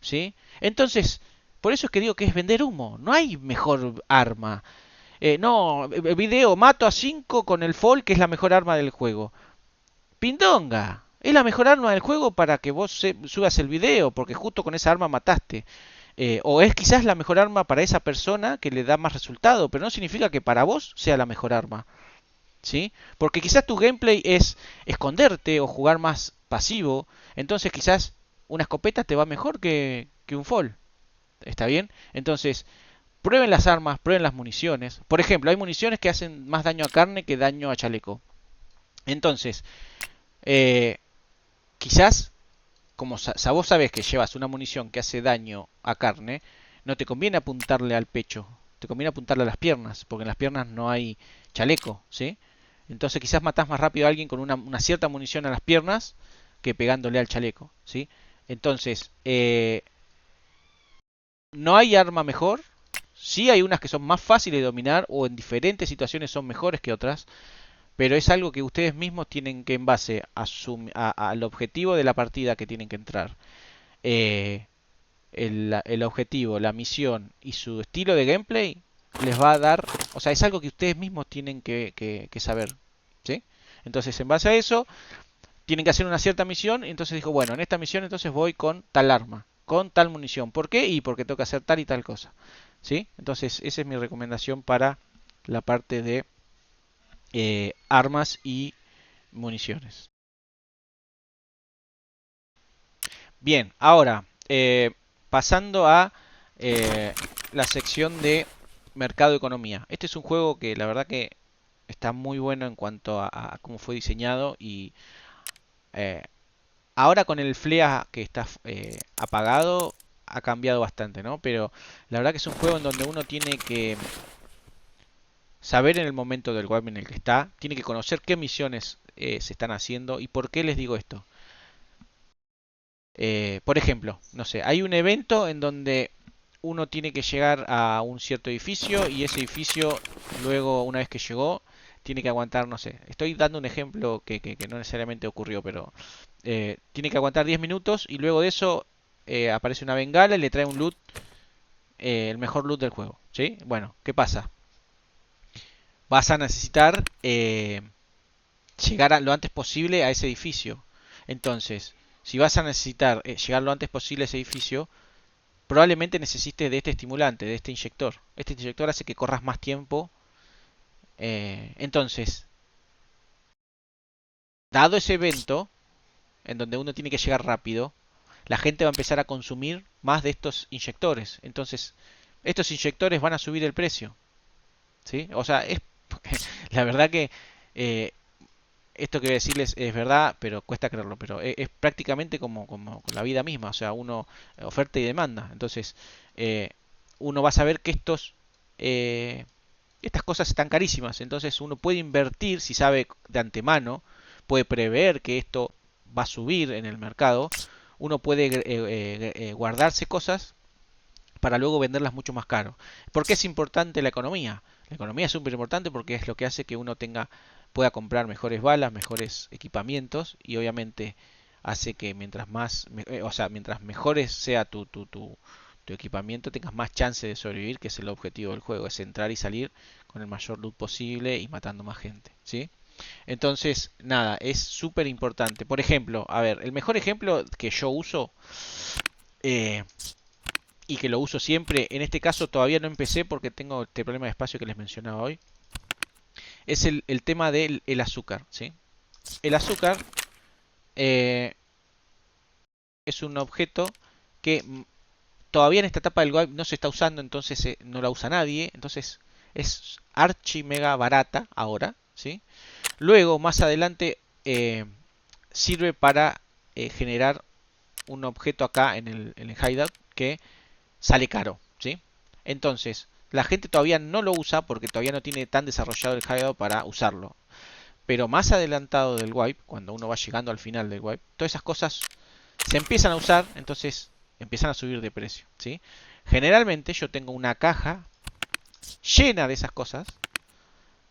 ¿sí? Entonces, por eso es que digo que es vender humo. No hay mejor arma. No, video, mato a 5 con el fall, que es la mejor arma del juego. Pindonga. Es la mejor arma del juego para que vos subas el video, porque justo con esa arma mataste. O es quizás la mejor arma para esa persona que le da más resultado, pero no significa que para vos sea la mejor arma. ¿Sí? Porque quizás tu gameplay es esconderte o jugar más pasivo, entonces quizás una escopeta te va mejor que un fall. ¿Está bien? Entonces, prueben las armas, prueben las municiones. Por ejemplo, hay municiones que hacen más daño a carne que daño a chaleco. Entonces, eh, quizás, como vos sabés que llevas una munición que hace daño a carne, no te conviene apuntarle al pecho, te conviene apuntarle a las piernas, porque en las piernas no hay chaleco, ¿sí? Entonces quizás matás más rápido a alguien con una cierta munición a las piernas que pegándole al chaleco, ¿sí? Entonces, no hay arma mejor. Sí hay unas que son más fáciles de dominar o en diferentes situaciones son mejores que otras, pero es algo que ustedes mismos tienen que, en base al objetivo de la partida que tienen que entrar, eh, el objetivo, la misión y su estilo de gameplay, les va a dar, o sea, es algo que ustedes mismos tienen que saber, ¿sí? Entonces, en base a eso, tienen que hacer una cierta misión, y entonces dijo, bueno, en esta misión entonces voy con tal arma, con tal munición. ¿Por qué? Y porque tengo que hacer tal y tal cosa, ¿sí? Entonces, esa es mi recomendación para la parte de armas y municiones. Bien, ahora, pasando a eh, la sección de mercado economía. Este es un juego que la verdad que está muy bueno en cuanto a cómo fue diseñado y eh, ahora con el FLEA que está apagado ha cambiado bastante, ¿no? Pero la verdad que es un juego en donde uno tiene que saber en el momento del web en el que está, tiene que conocer qué misiones se están haciendo y por qué les digo esto. Por ejemplo, no sé, hay un evento en donde uno tiene que llegar a un cierto edificio y ese edificio luego, una vez que llegó, tiene que aguantar, no sé, estoy dando un ejemplo que no necesariamente ocurrió, pero tiene que aguantar 10 minutos y luego de eso aparece una bengala y le trae un loot, el mejor loot del juego, ¿sí? Bueno, ¿qué pasa? Vas a necesitar llegar lo antes posible a ese edificio. Entonces, si vas a necesitar llegar lo antes posible a ese edificio, probablemente necesites de este estimulante, de este inyector. Este inyector hace que corras más tiempo. Entonces, dado ese evento, en donde uno tiene que llegar rápido, la gente va a empezar a consumir más de estos inyectores. Entonces, estos inyectores van a subir el precio. ¿Sí? O sea, es la verdad que esto que voy a decirles es verdad, pero cuesta creerlo, pero es prácticamente como con la vida misma, o sea, uno oferta y demanda. Entonces, eh, uno va a saber que eh, estas cosas están carísimas, entonces uno puede invertir si sabe de antemano, puede prever que esto va a subir en el mercado, uno puede guardarse cosas para luego venderlas mucho más caro. ¿Por qué es importante la economía? La economía es súper importante porque es lo que hace que uno pueda comprar mejores balas, mejores equipamientos y obviamente hace que mientras o sea, mientras mejores sea tu equipamiento, tengas más chance de sobrevivir, que es el objetivo del juego, es entrar y salir con el mayor loot posible y matando más gente, ¿sí? Entonces, nada, es súper importante. Por ejemplo, a ver, el mejor ejemplo que yo uso eh, y que lo uso siempre, en este caso todavía no empecé porque tengo este problema de espacio que les mencionaba hoy, es el tema del el azúcar, ¿sí? El azúcar eh, es un objeto que todavía en esta etapa del web no se está usando, entonces no la usa nadie, entonces es archi mega barata ahora, ¿sí? Luego, más adelante, sirve para generar un objeto acá en el hideout que sale caro, ¿sí? Entonces, la gente todavía no lo usa porque todavía no tiene tan desarrollado el hideout para usarlo. Pero más adelantado del wipe, cuando uno va llegando al final del wipe, todas esas cosas se empiezan a usar, entonces empiezan a subir de precio, ¿sí? Generalmente yo tengo una caja llena de esas cosas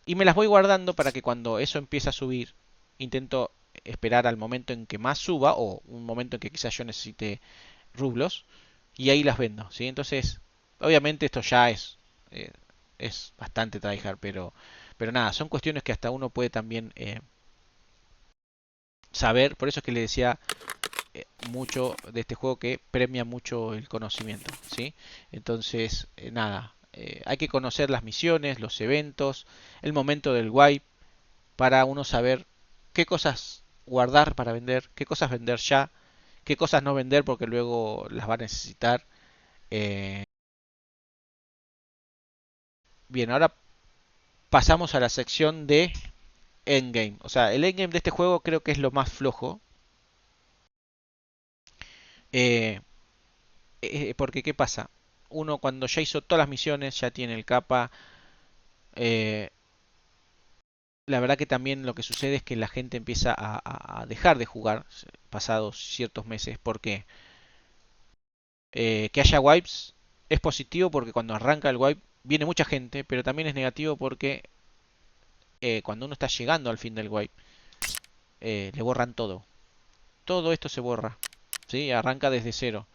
y me las voy guardando para que cuando eso empiece a subir, intento esperar al momento en que más suba o un momento en que quizás yo necesite rublos y ahí las vendo, ¿sí? Entonces, obviamente esto ya eh, es bastante tryhard, pero nada, son cuestiones que hasta uno puede también saber, por eso es que le decía mucho de este juego que premia mucho el conocimiento, ¿sí? Entonces, nada, hay que conocer las misiones, los eventos, el momento del wipe para uno saber qué cosas guardar para vender, qué cosas vender ya, qué cosas no vender porque luego las va a necesitar. Eh, Bien, ahora pasamos a la sección de endgame. O sea, el endgame de este juego creo que es lo más flojo. Eh, Porque, ¿qué pasa? Uno cuando ya hizo todas las misiones, ya tiene el capa. eh, la verdad que también lo que sucede es que la gente empieza a dejar de jugar pasados ciertos meses. ¿Por qué? Que haya wipes es positivo porque cuando arranca el wipe viene mucha gente, pero también es negativo porque cuando uno está llegando al fin del wipe le borran todo. Todo esto se borra, ¿sí? Arranca desde cero.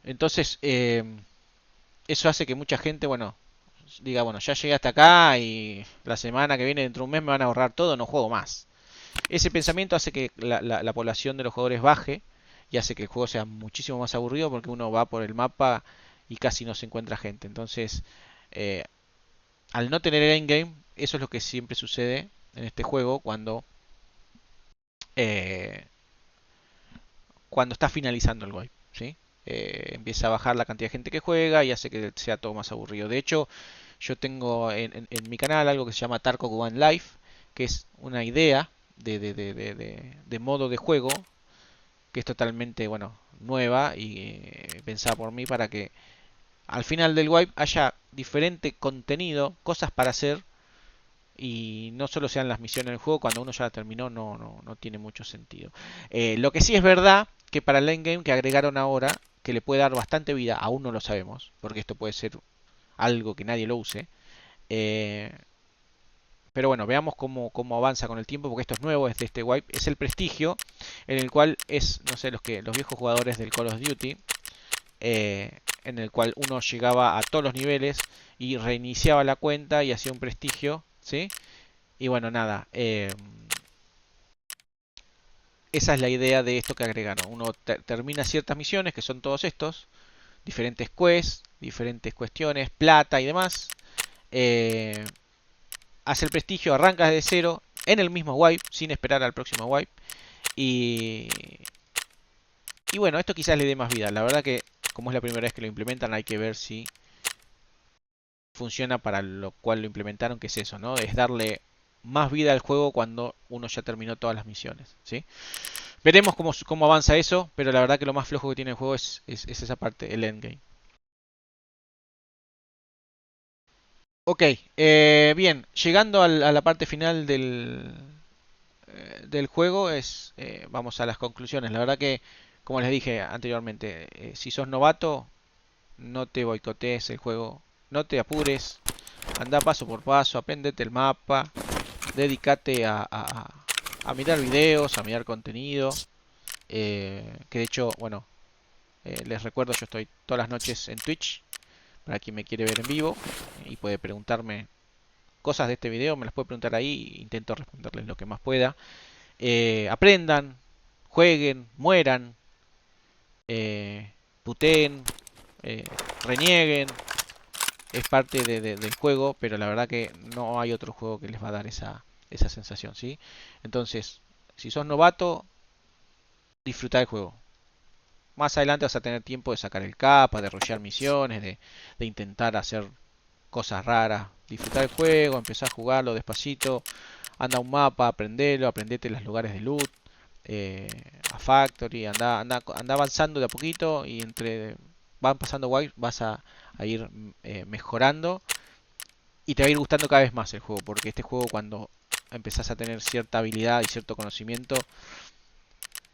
Entonces, eso hace que mucha gente, bueno, diga, bueno, ya llegué hasta acá y la semana que viene, dentro de un mes, me van a ahorrar todo, no juego más. Ese pensamiento hace que la población de los jugadores baje y hace que el juego sea muchísimo más aburrido porque uno va por el mapa y casi no se encuentra gente. Entonces, eh, al no tener el endgame, eso es lo que siempre sucede en este juego eh, cuando está finalizando el wipe, ¿sí? Empieza a bajar la cantidad de gente que juega y hace que sea todo más aburrido. De hecho, yo tengo en mi canal algo que se llama Tarkov One Life, que es una idea de modo de juego que es totalmente, bueno, nueva y pensada por mí para que al final del wipe haya diferente contenido, cosas para hacer y no solo sean las misiones del juego, cuando uno ya la terminó no tiene mucho sentido. Lo que sí es verdad que para el endgame que agregaron ahora, que le puede dar bastante vida, aún no lo sabemos, porque esto puede ser algo que nadie lo use. Eh, pero bueno, veamos cómo avanza con el tiempo, porque esto es nuevo, es de este wipe, es el prestigio, en el cual es, no sé, los viejos jugadores del Call of Duty, en el cual uno llegaba a todos los niveles y reiniciaba la cuenta y hacía un prestigio, ¿sí? Y bueno, nada, esa es la idea de esto que agregaron. Uno termina ciertas misiones, que son todos estos, diferentes quests, diferentes cuestiones, plata y demás. Eh, Hace el prestigio, arranca desde cero, en el mismo wipe, sin esperar al próximo wipe. Y, y bueno, esto quizás le dé más vida. La verdad que, como es la primera vez que lo implementan, hay que ver si funciona para lo cual lo implementaron, que es eso, ¿no? Es darle más vida al juego cuando uno ya terminó todas las misiones, ¿sí? Veremos cómo avanza eso, pero la verdad que lo más flojo que tiene el juego es esa parte, el endgame. Ok, bien, llegando a la parte final del juego, vamos a las conclusiones. La verdad que, como les dije anteriormente, si sos novato, no te boicotees el juego, no te apures, anda paso por paso, aprendete el mapa, dedícate a mirar videos, a mirar contenido, que de hecho, bueno, les recuerdo, yo estoy todas las noches en Twitch, para quien me quiere ver en vivo y puede preguntarme cosas de este video me las puede preguntar ahí, intento responderles lo que más pueda. Aprendan, jueguen, mueran, puteen, eh, renieguen, es parte del juego, pero la verdad que no hay otro juego que les va a dar esa sensación, ¿sí? Entonces, si sos novato, disfruta del juego. Más adelante vas a tener tiempo de sacar el capa, de rushear misiones, de intentar hacer cosas raras. Disfrutar el juego, empezar a jugarlo despacito. Anda a un mapa, aprendelo, aprendete los lugares de loot. A Factory, anda avanzando de a poquito y entre van pasando guay vas a ir mejorando y te va a ir gustando cada vez más el juego, porque este juego cuando empezás a tener cierta habilidad y cierto conocimiento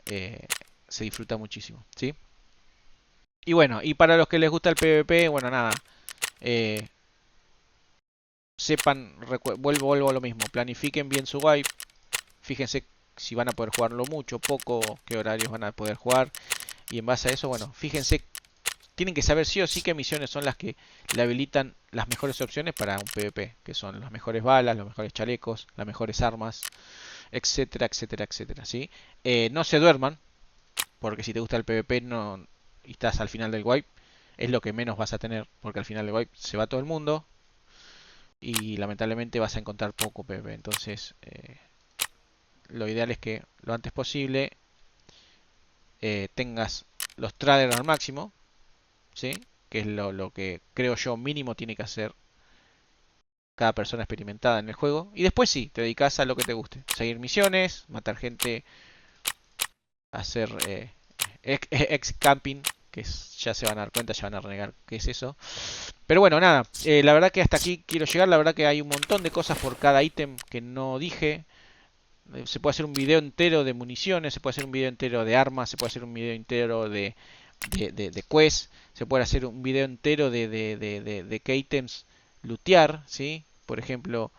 eh, se disfruta muchísimo, ¿sí? Y bueno, y para los que les gusta el PvP, bueno, nada, eh, sepan, vuelvo a lo mismo, planifiquen bien su wipe, fíjense si van a poder jugarlo mucho, poco, qué horarios van a poder jugar, y en base a eso, bueno, fíjense, tienen que saber sí o sí qué misiones son las que le habilitan las mejores opciones para un PvP, que son las mejores balas, los mejores chalecos, las mejores armas, etcétera, etcétera, etcétera, ¿sí? No se duerman, porque si te gusta el PvP no, y estás al final del wipe, es lo que menos vas a tener, porque al final del wipe se va todo el mundo y lamentablemente vas a encontrar poco PvP. Entonces, lo ideal es que lo antes posible tengas los traders al máximo, ¿sí? Que es lo que creo yo mínimo tiene que hacer cada persona experimentada en el juego. Y después sí, te dedicas a lo que te guste. Seguir misiones, matar gente, hacer ex camping, que ya se van a dar cuenta, ya van a renegar qué es eso. Pero bueno, nada, la verdad que hasta aquí quiero llegar, la verdad que hay un montón de cosas por cada ítem que no dije. Se puede hacer un video entero de municiones, se puede hacer un video entero de armas, se puede hacer un video entero de quest, se puede hacer un video entero de qué ítems lootear, ¿sí? Por ejemplo,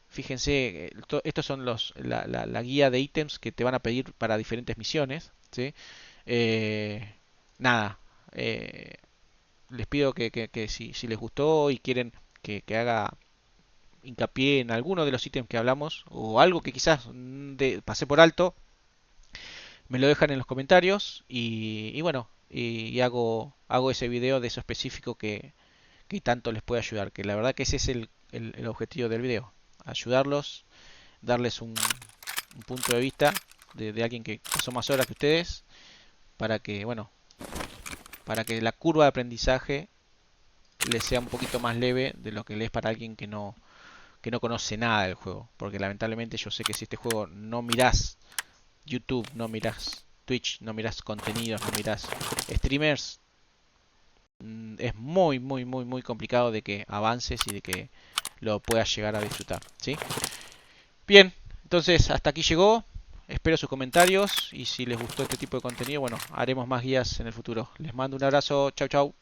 fíjense, estos son la guía de ítems que te van a pedir para diferentes misiones, ¿sí? Eh, nada, les pido que si les gustó y quieren que haga hincapié en alguno de los ítems que hablamos o algo que quizás pasé por alto, me lo dejan en los comentarios y bueno, y hago ese video de eso específico que tanto les puede ayudar, que la verdad que ese es el objetivo del video, ayudarlos, darles un punto de vista de alguien que pasó más horas que ustedes, para que, bueno, para que la curva de aprendizaje les sea un poquito más leve de lo que le es para alguien que no conoce nada del juego. Porque lamentablemente yo sé que si este juego no mirás YouTube, no mirás Twitch, no mirás contenidos, no mirás streamers, es muy complicado de que avances y de que lo puedas llegar a disfrutar, ¿sí? Bien, entonces hasta aquí llegó. Espero sus comentarios y si les gustó este tipo de contenido, bueno, haremos más guías en el futuro. Les mando un abrazo, chau chau.